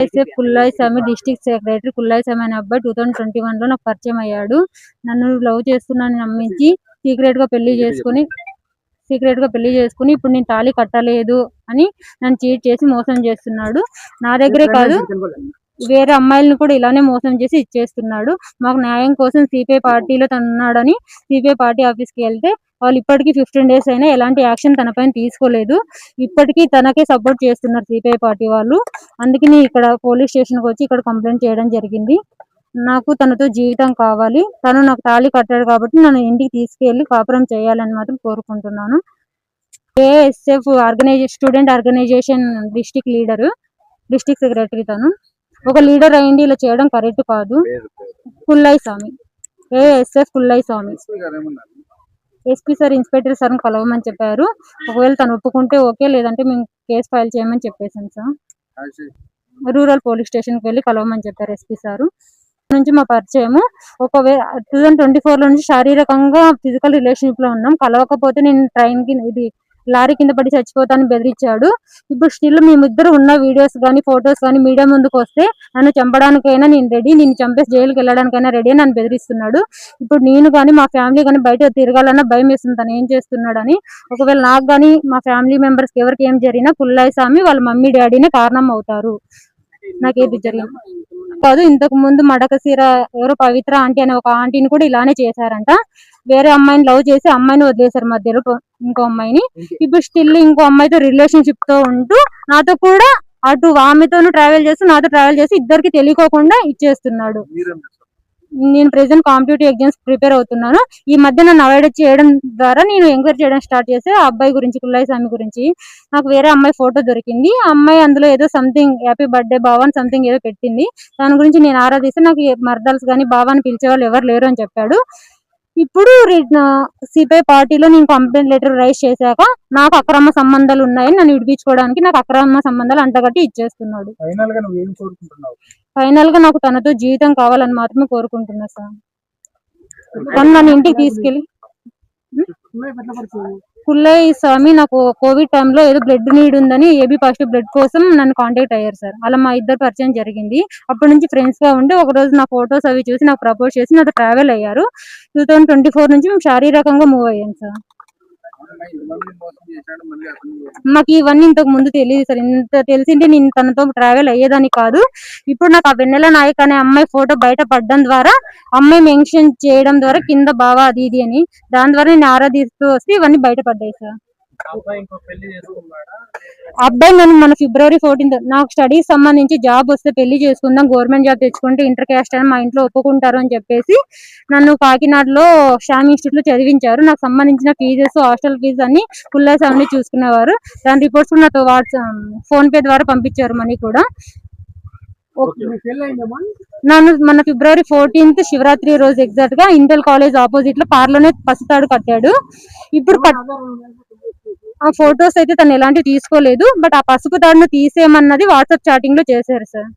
SF కుల్లాయి స్వామి district secretary కుల్లాయి స్వామి అనే అబ్బాయి 2021లో నాకు పరిచయం అయ్యాడు. నన్ను లవ్ చేస్తున్నానని నమ్మించి సీక్రెట్ గా పెళ్లి చేసుకుని ఇప్పుడు నేను తాళి కట్టలేదు అని నన్ను చీట్ చేసి మోసం చేస్తున్నాడు. నా దగ్గరే కాదు వేరే అమ్మాయిలను కూడా ఇలానే మోసం చేసి ఇచ్చేస్తున్నాడు. మాకు న్యాయం కోసం సిపిఐ పార్టీలో తనున్నాడని సిపిఐ పార్టీ ఆఫీస్కి వెళ్తే వాళ్ళు ఇప్పటికీ 15 days అయినా ఎలాంటి యాక్షన్ తన పైన తీసుకోలేదు. ఇప్పటికీ తనకే సపోర్ట్ చేస్తున్నారు సిపిఐ పార్టీ వాళ్ళు. అందుకని ఇక్కడ పోలీస్ స్టేషన్కి వచ్చి ఇక్కడ కంప్లైంట్ చేయడం జరిగింది. నాకు తనతో జీవితం కావాలి, తను నాకు తాళి కట్టాడు కాబట్టి నన్ను ఇంటికి తీసుకెళ్లి కాపురం చేయాలని మాత్రం కోరుకుంటున్నాను. ASF student organisation district secretary తను. ఒక లీడర్ అయ్యింది ఇలా చేయడం కరెక్ట్ కాదు. Kullayi Swamy, ASF Kullayi Swamy. SP sir inspector sir కలవమని చెప్పారు. ఒకవేళ తను ఒప్పుకుంటే ఓకే, లేదంటే మేము కేసు ఫైల్ చేయమని చెప్పేసాను సార్. రూరల్ పోలీస్ స్టేషన్కి వెళ్ళి కలవమని చెప్పారు ఎస్పీ సార్. నుంచి మా పరిచయము 2024లో నుంచి శారీరకంగా ఫిజికల్ రిలేషన్షిప్ లో ఉన్నాం. కలవకపోతే నేను ట్రైన్ కి లారీ కింద పడి చచ్చిపోతాను బెదిరించాడు. ఇప్పుడు స్టిల్ మేమిద్దరు ఉన్న వీడియోస్ కానీ ఫొటోస్ కానీ మీడియా ముందుకు వస్తే నన్ను చంపడానికైనా నేను రెడీ, నేను చంపేసి జైలుకి వెళ్ళడానికైనా రెడీ అని నన్ను బెదిరిస్తున్నాడు. ఇప్పుడు నేను కానీ మా ఫ్యామిలీ కానీ బయట తిరగాలన్నా భయం వేస్తుంది తను ఏం చేస్తున్నాడని. ఒకవేళ నాకు కానీ మా ఫ్యామిలీ మెంబర్స్ ఎవరికి ఏం జరిగినా కుల్లాయి స్వామి వాళ్ళ మమ్మీ డాడీనే కారణం అవుతారు. నాకేది జరిగింది కాదు. ఇంతకు ముందు మడకశీర ఎవరో పవిత్ర ఆంటీ అనే ఒక ఆంటీని కూడా ఇలానే చేశారంట. వేరే అమ్మాయిని లవ్ చేసి అమ్మాయిని వదిలేశారు మధ్యలో ఇంకో అమ్మాయిని. ఇప్పుడు స్టిల్ ఇంకో అమ్మాయితో రిలేషన్షిప్ తో ఉంటూ నాతో కూడా అటు ఆమెతోనూ ట్రావెల్ చేస్తూ నాతో ట్రావెల్ చేసి ఇద్దరికి తెలియకోకుండా ఇచ్చేస్తున్నాడు. నేను ప్రెసెంట్ కాంపిటేటివ్ ఎగ్జామ్స్ ప్రిపేర్ అవుతున్నాను. ఈ మధ్య నన్ను అవాయిడ్ చేయడం ద్వారా నేను ఎంక్వైరీ చేయడం స్టార్ట్ చేస్తే ఆ అబ్బాయి గురించి కుల్లాయి స్వామి గురించి నాకు వేరే అమ్మాయి ఫోటో దొరికింది. ఆ అమ్మాయి అందులో ఏదో సంథింగ్ హ్యాపీ బర్త్డే బావ అని సంథింగ్ ఏదో పెట్టింది. దాని గురించి నేను ఆరాధిస్తే నాకు మర్దల్స్ కానీ బావాని పిలిచే వాళ్ళు ఎవరు లేరు అని చెప్పాడు. ఇప్పుడు సిపిఐ పార్టీలో నేను కంప్లైంట్ లెటర్ రైజ్ చేశాక నాకు అక్రమ సంబంధాలు ఉన్నాయని నన్ను విడిపించుకోవడానికి నాకు అక్రమ సంబంధాలు అంటగట్టి ఇచ్చేస్తున్నాడు. ఫైనల్ గా నాకు తనతో జీవితం కావాలని మాత్రమే కోరుకుంటున్నా సార్. తను నన్ను ఇంటికి తీసుకెళ్ళి కుల్లాయి స్వామి నాకు కోవిడ్ టైంలో ఏదో బ్లడ్ నీడ్ ఉందని ఏబీ పాజిటివ్ బ్లడ్ కోసం నన్ను కాంటాక్ట్ అయ్యారు సార్. అలా మా ఇద్దరు పరిచయం జరిగింది. అప్పటి నుంచి ఫ్రెండ్స్ గా ఉండి ఒక రోజు నా ఫొటోస్ అవి చూసి నాకు ప్రపోజ్ చేసి నాతో ట్రావెల్ అయ్యారు. 2024 నుంచి మేము శారీరకంగా మూవ్ అయ్యాం సార్. నాకు ఇవన్నీ ఇంతకు ముందు తెలియదు సార్. ఇంత తెలిసింటే నేను తనతో ట్రావెల్ అయ్యేదాన్ని కాదు. ఇప్పుడు నాకు ఆ వెన్నెల నాయక్ అనే అమ్మాయి ఫోటో బయట పడడం ద్వారా అమ్మాయి మెన్షన్ చేయడం ద్వారా కింద బావా అది ఇది అని దాని ద్వారా నేను ఆరాధిస్తూ వస్తే ఇవన్నీ బయటపడ్డాయి సార్. అబ్బాయి నన్ను మన February 14 నాకు స్టడీస్ సంబంధించి జాబ్ వస్తే పెళ్లి చేసుకుందాం, గవర్నమెంట్ జాబ్ తెచ్చుకుంటే ఇంటర్ క్యాస్ట్ అని మా ఇంట్లో ఒప్పుకుంటారు అని చెప్పేసి నన్ను కాకినాడలో శ్యామ్ ఇన్స్టిట్యూట్ లో చదివించారు. నాకు సంబంధించిన ఫీజెస్ హాస్టల్ ఫీజు అన్ని కుల్లాయి స్వామి చూసుకునేవారు. దాని రిపోర్ట్స్ కూడా నాతో ఫోన్ పే ద్వారా పంపించారు మనీ కూడా. నన్ను మన February 14 శివరాత్రి రోజు ఎగ్జాక్ట్ గా ఇంటెల్ కాలేజ్ ఆపోజిట్ లో కార్లోనే పసుతాడు కట్టాడు. ఇప్పుడు ఆ ఫొటోస్ అయితే తను ఎలాంటివి తీసుకోలేదు. బట్ ఆ పసుపు తాడును తీసేయమన్నది వాట్సాప్ చాటింగ్ లో చేశారు సార్.